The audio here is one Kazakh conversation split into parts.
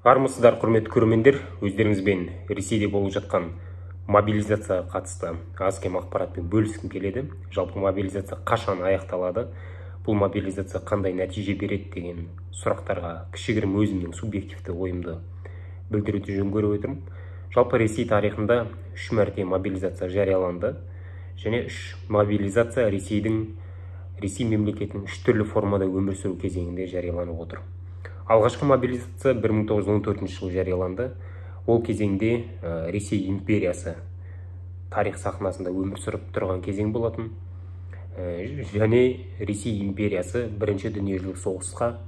Армысыздар, құрметті көрермендер, өздеріңізбен Ресейде болып жатқан мобилизацияға қатысты аз кем ақпаратпен бөліскім келеді. Жалпы мобилизация қашан аяқталады, бұл мобилизация қандай нәтиже береді деген сұрақтарға кішігірім өзімнің субъективті ойымды білдіруді жөн көріп отырмын. Жалпы Ресей тарихында 3 мәрте мобилизация жарияланды, және 3 мобилизация Ресей мемлекетінің 3 түрлі формада өмір сүру кезеңінде жарияланып отыр. Алғашқы мобилизация 1914 жылы жарияланды. Ол кезеңде Ресей империясы тарих сахнасында өмір сүріп тұрған кезең болатын. Және Ресей империясы Бірінші дүниежүзілік соғысқа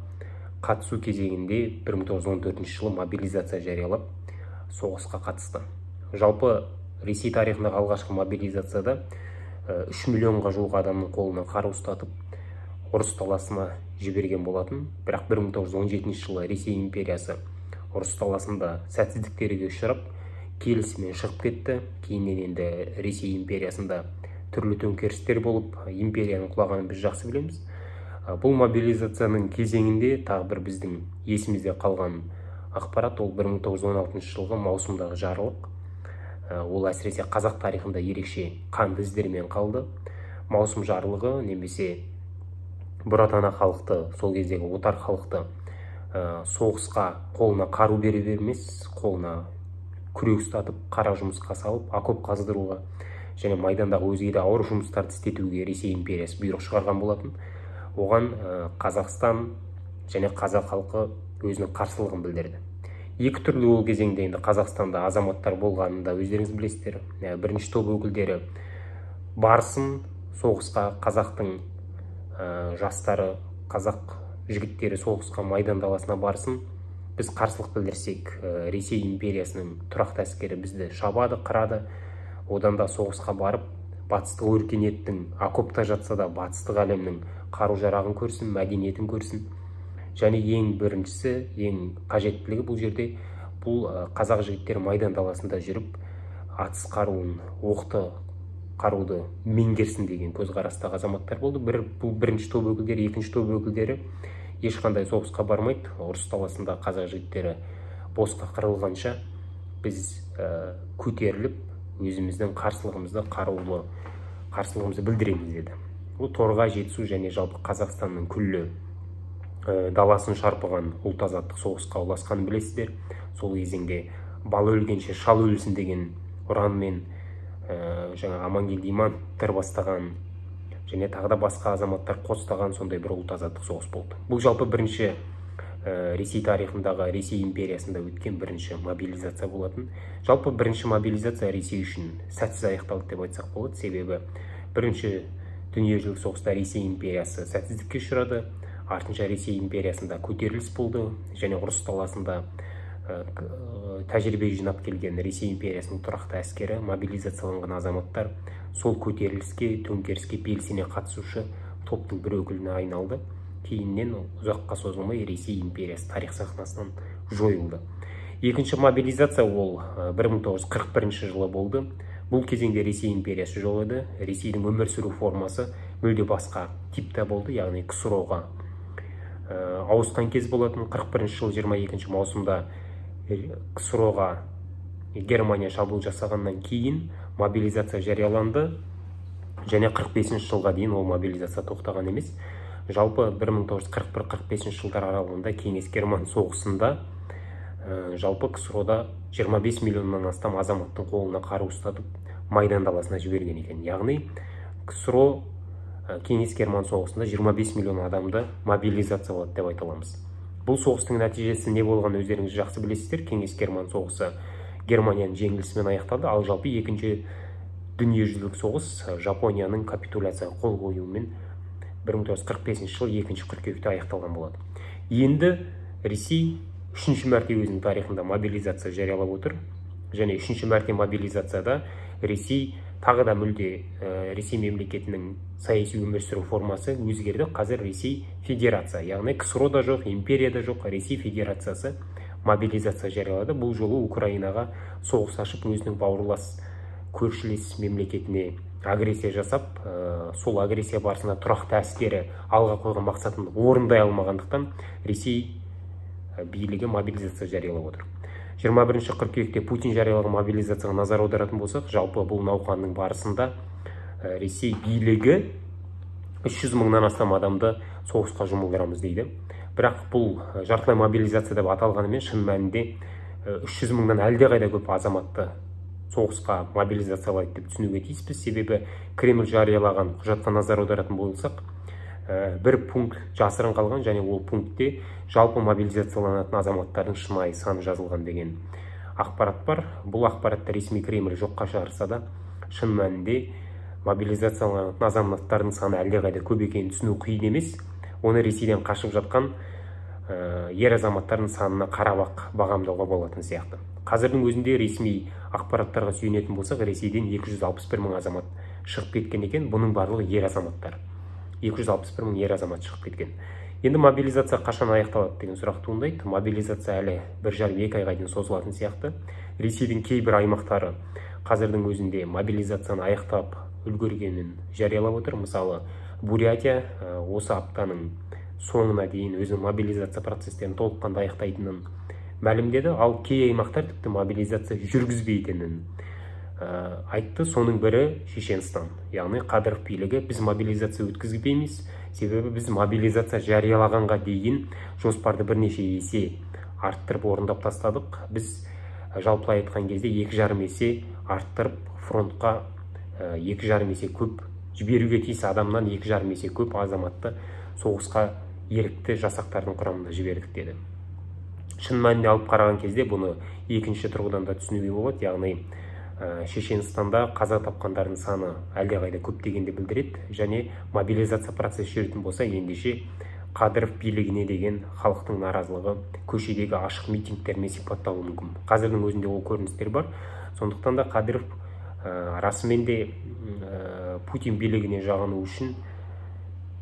қатысу кезеңінде 1914 жылы мобилизация жариялап, соғысқа қатысты. Жалпы Ресей тарихындағы алғашқы мобилизацияда 3 миллионға жуық адамның қолына қару ұстатып, ұрыс даласына жіберген болатын. Бірақ 1917 жылы Ресей империясы ұрыс даласында сәтсіздіктерге ұшырап, келісімен шығып кетті. Кейіннен енді Ресей империясында түрлі төңкерістер болып, империяның құлағанын біз жақсы білеміз. Бұл мобилизацияның кезеңінде тағы бір біздің есімізде қалған ақпарат, ол 1916 жылғы маусымдағы жарлық. Ол әсіресе қазақ тарихында ерекше қанды іздермен қалды. Маусым жарлығы немесе бұратана халықты, сол кездегі отар халықты соғысқа қолына қару бере бермес, қолына күрек ұстатып, қара жұмысқа салып, окоп қаздыруға және майдандағы өзге де ауыр жұмыстарды істетуге Ресей империясы бұйрық шығарған болатын. Оған Қазақстан және қазақ халқы өзінің қарсылығын білдірді. Екі түрлі ол кезеңде енді Қазақстанда азаматтар болғанын да өздеріңіз білесіздер. Бірінші топ өкілдері барсын соғысқа, қазақтың жастары, қазақ жігіттері соғысқа, майдан даласына барсын, біз қарсылық білдірсек, Ресей империясының тұрақты әскері бізді шабады, қырады. Одан да соғысқа барып, батыстық өркениеттің окопта жатса да батыстық әлемнің қару-жарағын көрсін, мәдениетін көрсін. Және ең біріншісі, ең қажеттілігі бұл жерде, бұл қазақ жігіттері майдан даласында жүріп, атыс қаруын, оқты қаруды меңгерсін деген көзқарастағы азаматтар болды. Бұл бірінші топ өкілдері, екінші топ өкілдері ешқандай соғысқа бармайды. Ұрыс даласында қазақ жігіттері босқа қырылғанша біз көтеріліп, өзіміздің қарсылығымызды білдіреміз деді. Бұл торға жетісу және жалпы Қазақстанның күллі даласын шарпыған ұлт-азаттық соғысқа ұласқанын білесіздер. Сол кезеңде бал өлгенше шал өлсін деген ұранмен жаңа Амангелді Имановтар бастаған және тағы да басқа азаматтар қостаған сондай бір ұлт-азаттық соғыс болды. Бұл жалпы бірінші Ресей тарихындағы, Ресей империясында өткен бірінші мобилизация болатын. Жалпы бірінші мобилизация Ресей үшін сәтсіз аяқталды деп айтсақ болады. Себебі бірінші дүниежүзілік соғыста Ресей империясы сәтсіздікке ұшырады. Артынша Ресей империясында көтеріліс болды және ұрыс даласында тәжірибе жинап келген Ресей империясының тұрақты әскері, мобилизацияланған азаматтар сол көтеріліске, төңкеріске белсене қатысушы топтың бір өкіліне айналды. Кейіннен ұзаққа созылмай Ресей империясы тарих сахнасынан жойылды. Екінші мобилизация ол 1941 жылы болды. Бұл кезеңде Ресей империясы жойылды. Ресейдің өмір сүру формасы мүлде басқа типте болды, яғни КСРО-ға ауысқан кез болатын. 41 жыл 22 маусымда КСРО-ға Германия шабуыл жасағаннан кейін мобилизация жарияланды, және 45 жылға дейін ол мобилизация тоқтаған емес. Жалпы 1941-45 жылдар аралығында Кеңес-Герман соғысында жалпы КСРО-да 25 миллионнан астам азаматтың қолына қару ұстатып майдан даласына жіберген екен. Яғни КСРО Кеңес-Герман соғысында 25 миллион адамды мобилизациялады деп айта аламыз. Бұл соғыстың нәтижесі не болған өздеріңіз жақсы білесіздер. Кеңес-Герман соғысы Германияның жеңілісімен аяқталды, ал жалпы екінші дүниежүзілік соғыс Жапонияның капитуляцияға қол қоюымен 1945 жылы 2 қыркүйекте аяқталған болады. Енді Ресей үшінші мәрте өзінің тарихында мобилизация жариялап отыр. Және үшінші мәрте мобилизацияда Ресей тағы да мүлде Ресей мемлекетінің саяси өмір сүру формасы өзгерді. Қазір Ресей Федерация, яғни КСРО да жоқ, империя да жоқ, Ресей Федерациясы мобилизация жариялады. Бұл жолы Украинаға соғыс ашып, өзінің бауырлас көршілес мемлекетіне агрессия жасап, сол агрессия барысында тұрақты әскері алға қойған мақсатын орындай алмағандықтан Ресей билігі мобилизация жариялап отыр. 21 қыркүйекте Путин жариялаған мобилизацияға назар аударатын болсақ, жалпы бұл науқанның барысында Ресей билігі 300 мыңнан астам адамды соғысқа жұмылдырамыз дейді. Бірақ бұл жартылай мобилизация деп аталғанымен шын мәнінде 300 мыңнан әлдеқайда көп азаматты соғысқа мобилизациялайды деп түсінуге тиіспіз. Себебі Кремль жариялаған құжатқа назар аударатын болсақ, бір пункт жасырын қалған, және ол пунктте жалпы мобилизацияланатын азаматтардың шынайы саны жазылған деген ақпарат бар. Бұл ақпаратты ресми Кремль жоққа шығарса да, шын мәнінде мобилизацияланатын азаматтардың саны әлдеқайда көп екенін түсіну қиын емес. Оны Ресейден қашып жатқан ер азаматтардың санына қарап бағамдауға болатын сияқты. Қазірдің өзінде ресми ақпараттарға сүйенетін болсақ, Ресейден 261 мың азамат шығып кеткен екен. Бұның барлығы ер азаматтар. 261 мың ер азамат шығып кеткен. Енді мобилизация қашан аяқталады деген сұрақ туындайды. Мобилизация әлі 1,5-2 айға дейін созылатын сияқты. Ресейдің кейбір аймақтары қазірдің өзінде мобилизацияны аяқтап үлгергенін жариялап отыр. Мысалы, Бурятия осы аптаның соңына дейін өзінің мобилизация процестерін толыққанды аяқтайтынын мәлімдеді, ал кей аймақтар тіпті мобилизация жүргізбейтінін айтты. Соның бірі Шешенстан. Яғни Қадыров билігі біз мобилизация өткізбейміз, себебі біз мобилизация жариялағанға дейін жоспарды бірнеше есе арттырып орындап тастадық. Біз жалпылай айтқан кезде 2,5 есе арттырып фронтқа 2,5 есе көп жіберуге тиіс адамнан 2,5 есе көп азаматты соғысқа ерікті жасақтардың құрамында жібердік деді. Шын мәнінде алып қараған кезде бұны екінші тұрғыдан да түсінуге болады. Яғни Шешенстанда қаза тапқандардың саны әлдеқайда көп дегенді білдіреді, және мобилизация процесі жүретін болса, ендеше Қадыров билігіне деген халықтың наразылығы көшедегі ашық митингтермен сипатталуы мүмкін. Қазірдің өзінде ол көріністер бар. Сондықтан да Қадыров расымен де Путин билігіне жағыну үшін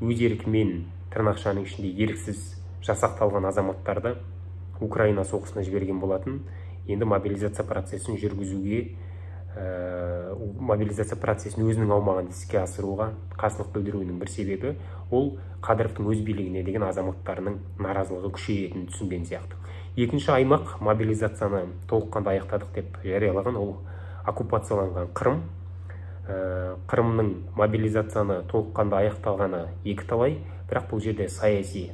өз еркімен тырнақшаның ішінде еріксіз жасақталған азаматтарды Украина соғысына жіберген болатын. Енді мобилизация процесін жүргізуге, мобилизация процесін өзінің аумағында іске асыруға қарсылық білдіруінің бір себебі ол Қадыровтың өз билігіне деген азаматтарының наразылығы күшейетінін түсінген сияқты. Екінші аймақ мобилизацияны толыққанды аяқтадық деп жариялаған ол оккупацияланған Қырым. Қырымның мобилизацияны толыққанды аяқталғаны екіталай, бірақ бұл жерде саяси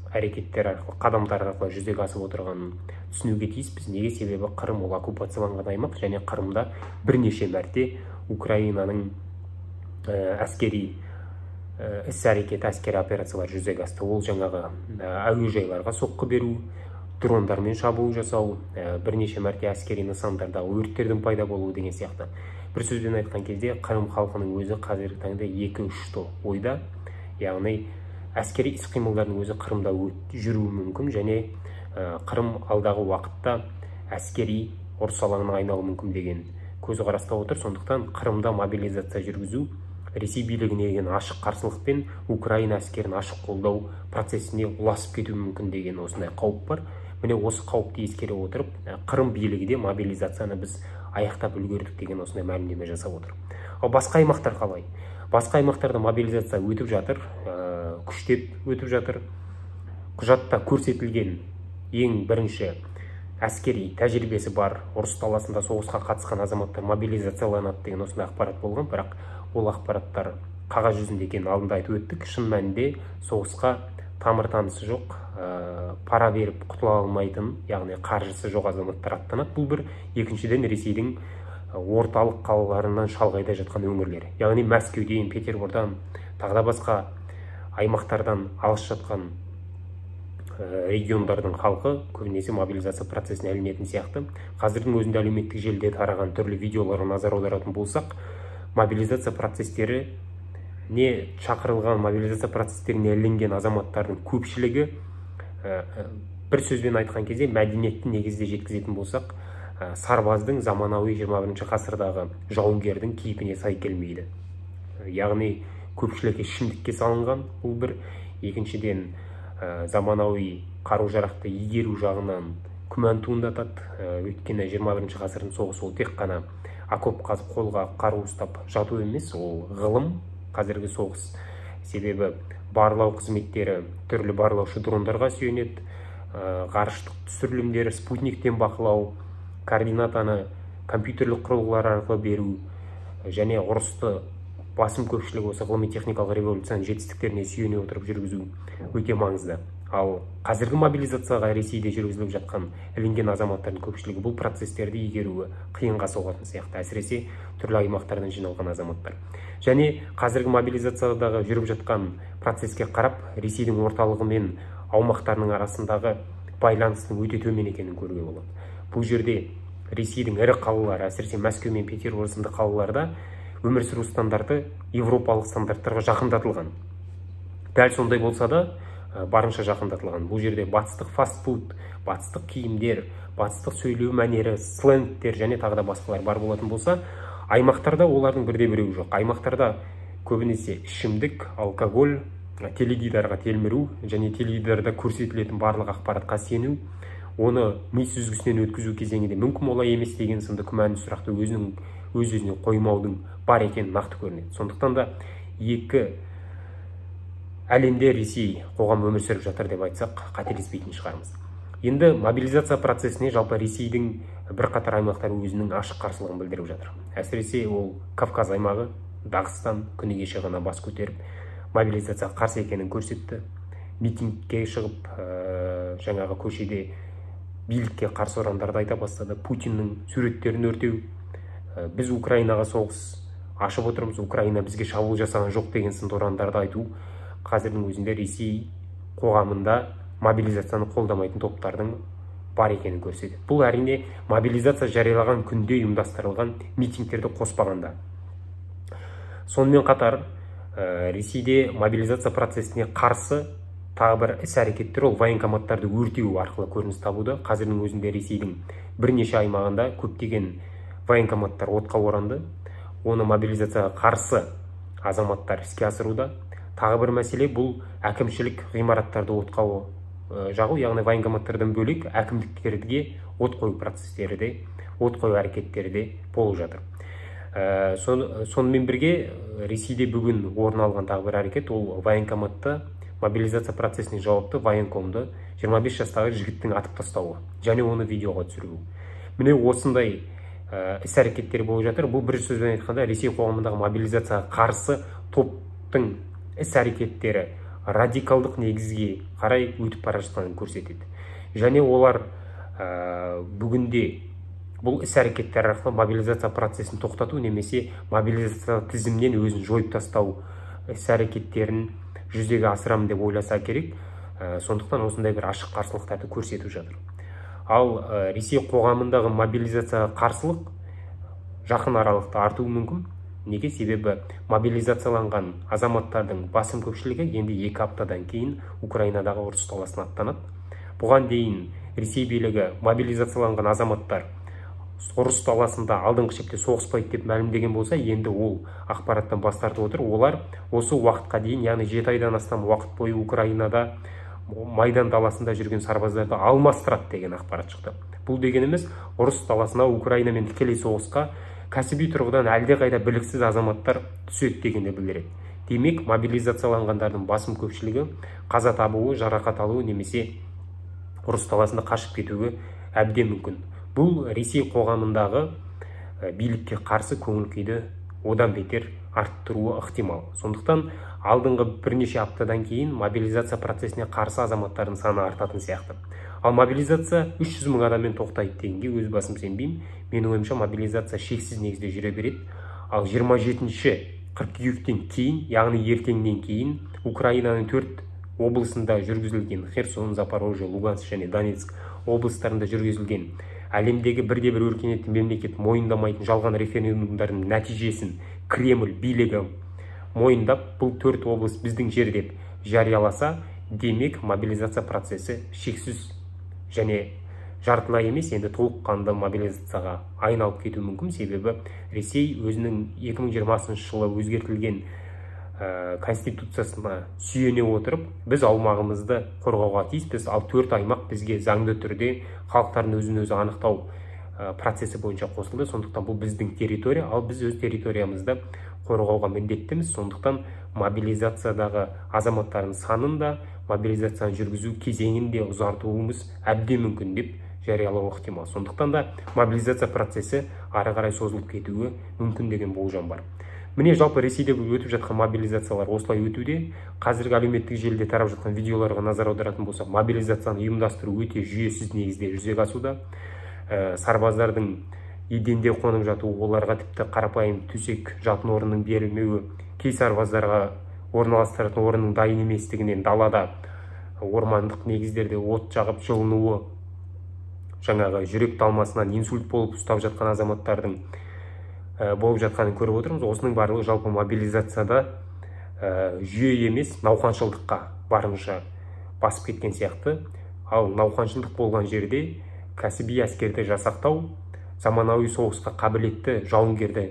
әрекеттер арқылы, қадамдар арқылы жүзеге асып отырғанын түсінуге тиіспіз. Неге? Себебі Қырым ол оккупацияланған аймақ, және Қырымда бірнеше мәрте Украинаның әскери іс-әрекет, әскери операциялар жүзеге асты. Ол жаңағы әуежайларға соққы беру, дрондармен шабуыл жасау, бірнеше мәрте әскери нысандарда өрттердің пайда болуы деген сияқты. Бір сөзбен айтқан кезде Қырым халқының өзі қазіргі таңда 2-3 ойда, яғни әскери іс-қимылдардың өзі Қырымда жүруі мүмкін, және Қырым алдағы уақытта әскери ұрыс алаңына айналуы мүмкін деген көзқараста отыр. Сондықтан Қырымда мобилизация жүргізу Ресей билігіне деген ашық қарсылықпен Украина әскерін ашық қолдау процесіне ұласып кетуі мүмкін деген осындай қауіп бар. Міне осы қауіпті ескере отырып, Қырым билігі де мобилизацияны біз аяқтап үлгердік деген осындай мәлімдеме жасап отыр. Ал басқа аймақтар қалай? Басқа аймақтарда мобилизация өтіп жатыр, күштеп өтіп жатыр. Құжатта көрсетілген ең бірінші әскери тәжірибесі бар, ұрыс даласында соғысқа қатысқан азаматтар мобилизацияланады деген осындай ақпарат болған, бірақ ол ақпараттар қағаз жүзінде екенін алдында айтып өттік. Шын мәнінде соғысқа тамыр танысы жоқ, пара беріп құтыла алмайтын, яғни қаржысы жоқ азаматтар аттанады. Бұл бір. Екіншіден, Ресейдің орталық қалаларынан шалғайда жатқан өңірлер, яғни Мәскеуден, Петербордан, тағы да басқа аймақтардан алыс жатқан региондардың халқы көбінесе мобилизация процесіне ілінетін сияқты. Қазірдің өзінде әлеуметтік желіде тараған түрлі видеоларға назар аударатын болсақ, мобилизация процестері не шақырылған мобилизация процестеріне ілінген азаматтардың көпшілігі, бір сөзбен айтқан кезде мәдениетті негізде жеткізетін болсақ, сарбаздың заманауи 21 ғасырдағы жауынгердің кейпіне сай келмейді. Яғни көпшілігі ішімдікке салынған, бұл бір. Екіншіден, заманауи қару-жарақты игеру жағынан күмән туындатады. Өйткені 21 ғасырдың соғысы ол тек қана окоп қазып қолға қару ұстап жату емес, ол ғылым. Қазіргі соғыс себебі барлау қызметтері түрлі барлаушы дрондарға сүйенеді, ғарыштық түсірілімдер, спутниктен бақылау, координатаны компьютерлік құрылғылар арқылы беру және ұрысты басым көпшілігі осы ғылыми техникалық революцияның жетістіктеріне сүйене отырып жүргізу өте маңызды. Ал қазіргі мобилизацияға Ресейде жүргізіліп жатқан ілінген азаматтардың көпшілігі бұл процестерді игеруі қиынға соғатын сияқты, әсіресе түрлі аймақтардан жиналған азаматтар. Және қазіргі мобилизациядағы жүріп жатқан процеске қарап, Ресейдің орталығы мен аумақтарының арасындағы байланыстың өте төмен екенін көруге болады. Бұл жерде Ресейдің ірі қалалары, әсіресе Мәскеу мен Петербург сынды қалаларда өмір сүру стандарты европалық стандарттарға жақындатылған. Дәл сондай болса да, барынша жақындатылған. Бұл жерде батыстық фастфуд, батыстық киімдер, батыстық сөйлеу мәнері, сленгтер және тағы да басқалар бар болатын болса, аймақтарда олардың бірде-біреуі жоқ. Аймақтарда көбінесе ішімдік, алкоголь, теледидарға телміру және теледидарда көрсетілетін барлық ақпаратқа сену, оны ми сүзгісінен өткізу кезеңінде мүмкін олай емес деген сынды күмәнді сұрақты өз-өзіне қоймаудың бар екенін нақты көрінеді. Сондықтан да екі әлемде Ресей қоғам өмір сүріп жатыр деп айтсақ, қателеспейтін шығармыз. Енді мобилизация процесіне жалпы Ресейдің бірқатар аймақтары өзінің ашық қарсылығын білдіріп жатыр. Әсіресе ол Кавказ аймағы, Дағыстан күні кеше ғана бас көтеріп, мобилизацияға қарсы екенін көрсетті. Митингке шығып, жаңағы көшеде билікке қарсы ұрандарды айта бастады. Путиннің суреттерін өртеу, біз Украинаға соғыс ашып отырмыз, Украина бізге шабуыл жасаған жоқ деген сынды ұрандарды айту қазірдің өзінде Ресей қоғамында мобилизацияны қолдамайтын топтардың бар екенін көрсетеді. Бұл әрине мобилизация жариялаған күнде ұйымдастырылған митингтерді қоспағанда. Сонымен қатар Ресейде мобилизация процесіне қарсы тағы бір іс-әрекеттер ол военкоматтарды өртеу арқылы көрініс табуда. Қазірдің өзінде Ресейдің бірнеше аймағында көптеген военкоматтар отқа оранды. Оны мобилизацияға қарсы азаматтар іске асыруда. Тағы бір мәселе бұл әкімшілік ғимараттарды отқа жағу, яғни военкоматтардан бөлек әкімдіктерге от қою процестері де, от қою әрекеттері де болып жатыр. Сонымен бірге Ресейде бүгін орын алған тағы бір әрекет, ол военкоматта мобилизация процесіне жауапты военкомды 25 жастағы жігіттің атып тастауы және оны видеоға түсіру. Міне осындай іс-әрекеттер болып жатыр. Бұл бір сөзбен айтқанда Ресей қоғамындағы мобилизацияға қарсы топтың іс-әрекеттері радикалдық негізге қарай өтіп бара жатқанын көрсетеді. Және олар бүгінде бұл іс-әрекеттер арқылы мобилизация процесін тоқтату немесе мобилизация тізімнен өзін жойып тастау іс-әрекеттерін жүзеге асырамын деп ойласа керек. Сондықтан осындай бір ашық қарсылықтарды көрсетіп жатыр. Ал Ресей қоғамындағы мобилизацияға қарсылық жақын аралықта артуы мүмкін. Неге? Себебі мобилизацияланған азаматтардың басым көпшілігі енді 2 аптадан кейін Украинадағы ұрыс даласына аттанады. Бұған дейін Ресей билігі мобилизацияланған азаматтар ұрыс даласында алдыңғы шепте соғыспайды деп мәлімдеген болса, енді ол ақпараттан бас тартып отыр. Олар осы уақытқа дейін, яғни 7 айдан астам уақыт бойы Украинада майдан даласында жүрген сарбаздарды алмастырады деген ақпарат шықты. Бұл дегеніміз ұрыс даласына Украинамен тікелей соғысқа кәсіби тұрғыдан әлдеқайда біліксіз азаматтар түседі дегенді білдіреді. Демек, мобилизацияланғандардың басым көпшілігі қаза табуы, жарақат алуы немесе ұрыс даласында қашып кетуі әбден мүмкін. Бұл Ресей қоғамындағы билікке қарсы көңіл-күйді одан бетер арттыруы ықтимал. Сондықтан алдыңғы бірнеше аптадан кейін мобилизация процесіне қарсы азаматтардың саны артатын сияқты. Ал мобилизация 300 мың адаммен тоқтайды дегенге өз басым сенбеймін. Менің ойымша мобилизация шексіз негізде жүре береді. Ал 27-ші қыркүйектен кейін, яғни ертеңнен кейін Украинаның 4 облысында жүргізілген Херсон, Запорожье, Луганск және Донецк облыстарында жүргізілген әлемдегі бірде-бір өркениетті мемлекет мойындамайтын жалған референдумдардың нәтижесін Кремль билігі мойындап, бұл 4 облыс біздің жер деп жарияласа, демек мобилизация процесі шексіз және жартылай емес, енді толыққанды мобилизацияға айналып кетуі мүмкін. Себебі Ресей өзінің 2020 жылы өзгертілген конституциясына сүйене отырып, біз аумағымызды қорғауға тиіспіз, ал 4 аймақ бізге заңды түрде халықтардың өзін-өзі анықтау процесі бойынша қосылды. Сондықтан бұл біздің территория, ал біз өз территориямызды қорғауға міндеттіміз. Сондықтан мобилизациядағы азаматтардың санын да, мобилизацияны жүргізу кезеңін де ұзартуымыз әбден мүмкін деп жариялауы ықтимал. Сондықтан да мобилизация процесі ары қарай созылып кетуі мүмкін деген болжам бар. Міне жалпы Ресейде өтіп жатқан мобилизациялар осылай өтуде. Қазіргі әлеуметтік желіде тарап жатқан видеоларға назар аударатын болсақ, мобилизацияны ұйымдастыру өте жүйесіз негізде жүзеге асуда. Сарбаздардың еденде қонып жатуы, оларға тіпті қарапайым төсек жатын орынның берілмеуі, кей сарбаздарға орналастыратын орынның дайын еместігінен далада ормандық негіздерде от жағып жылынуы, жаңағы жүрек талмасынан инсульт болып ұстап жатқан азаматтардың болып жатқанын көріп отырмыз. Осының барлығы жалпы мобилизацияда жүйе емес, науқаншылдыққа барынша басып кеткен сияқты. Ал науқаншылдық болған жерде кәсіби әскерді жасақтау, заманауи соғысқа қабілетті жауынгерді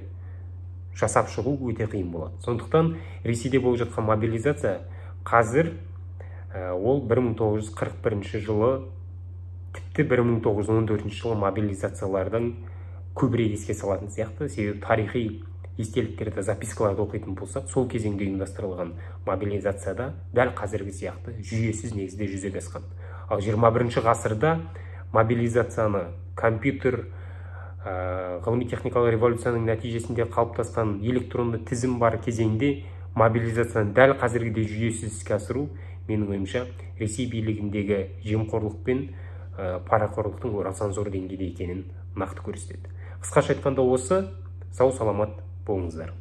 жасап шығу өте қиын болады. Сондықтан Ресейде болып жатқан мобилизация қазір ол 1941 жылы, тіпті 1914 жылы мобилизациялардың көбірек еске салатын сияқты. Себебі тарихи естеліктерді, запискаларды оқитын болсақ, сол кезеңде ұйымдастырылған мобилизацияда дәл қазіргі сияқты жүйесіз негізде жүзеге асқан. Ал 21 ғасырда мобилизацияны компьютер, ғылыми-техникалық революцияның нәтижесінде қалыптасқан электронды тізім бар кезеңде мобилизацияны дәл қазіргідей жүйесіз іске асыру, менің ойымша, Ресей билігіндегі жемқорлық пен парақорлықтың орасан зор деңгейде екенін нақты көрсетеді. Қысқаша айтқанда осы. Сау саламат болыңыздар.